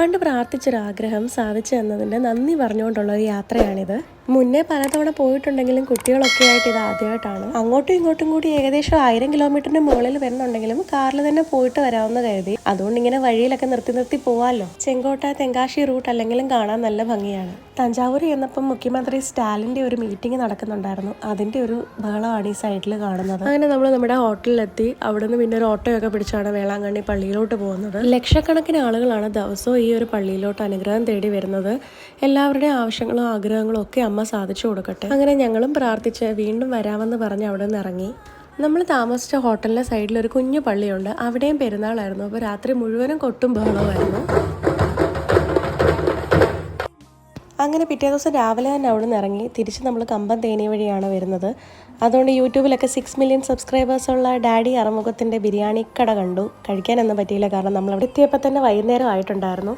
പണ്ട് പ്രാർത്ഥിച്ചൊരാഗ്രഹം സാധിച്ചു തന്നതിൻ്റെ നന്ദി പറഞ്ഞുകൊണ്ടുള്ള ഒരു യാത്രയാണിത്. മുന്നേ പലതവണ പോയിട്ടുണ്ടെങ്കിലും കുട്ടികളൊക്കെ ആയിട്ട് ഇത് ആദ്യമായിട്ടാണ്. അങ്ങോട്ടും ഇങ്ങോട്ടും കൂടി ഏകദേശം 1000 കിലോമീറ്ററിന് മുകളിൽ വരുന്നുണ്ടെങ്കിലും കാറിൽ തന്നെ പോയിട്ട് വരാമെന്ന് കരുതി. അതുകൊണ്ട് ഇങ്ങനെ വഴിയിലൊക്കെ നിർത്തി പോവാമല്ലോ. ചെങ്കോട്ട തെങ്കാശി റൂട്ട് അല്ലെങ്കിലും കാണാൻ നല്ല ഭംഗിയാണ്. തഞ്ചാവൂർ ചെന്നപ്പം മുഖ്യമന്ത്രി സ്റ്റാലിൻ്റെ ഒരു മീറ്റിംഗ് നടക്കുന്നുണ്ടായിരുന്നു. അതിൻ്റെ ഒരു ബഹളമാണ് ഈ സൈഡിൽ കാണുന്നത്. അങ്ങനെ നമ്മൾ നമ്മുടെ ഹോട്ടലിലെത്തി. അവിടെ നിന്ന് പിന്നെ ഒരു ഓട്ടോയൊക്കെ പിടിച്ചാണ് വേളാങ്കണ്ണി പള്ളിയിലോട്ട് പോകുന്നത്. ലക്ഷക്കണക്കിന് ആളുകളാണ് ദിവസവും ഈ ഒരു പള്ളിയിലോട്ട് അനുഗ്രഹം തേടി വരുന്നത്. എല്ലാവരുടെയും ആവശ്യങ്ങളും ആഗ്രഹങ്ങളും ഒക്കെ അമ്മ സാധിച്ചു കൊടുക്കട്ടെ. അങ്ങനെ ഞങ്ങളും പ്രാർത്ഥിച്ച് വീണ്ടും വരാമെന്ന് പറഞ്ഞ് അവിടെ നിന്ന് ഇറങ്ങി. നമ്മൾ താമസിച്ച ഹോട്ടലിൻ്റെ സൈഡിൽ ഒരു കുഞ്ഞു പള്ളിയുണ്ട്. അവിടെയും പെരുന്നാളായിരുന്നു. അപ്പോൾ രാത്രി മുഴുവനും കൊട്ടും ബഹളമായിരുന്നു. അങ്ങനെ പിറ്റേ ദിവസം രാവിലെ തന്നെ അവിടെ നിന്ന് ഇറങ്ങി തിരിച്ച് നമ്മൾ കമ്പം തേനി വഴിയാണ് വരുന്നത്. അതുകൊണ്ട് യൂട്യൂബിലൊക്കെ 6 മില്യൺ സബ്സ്ക്രൈബേഴ്സുള്ള ഡാഡി അറുമുഖത്തിൻ്റെ ബിരിയാണി കട കണ്ടു. കഴിക്കാനൊന്നും പറ്റിയില്ല, കാരണം നമ്മൾ അവിടെ എത്തിയപ്പോൾ തന്നെ വൈകുന്നേരം ആയിട്ടുണ്ടായിരുന്നു.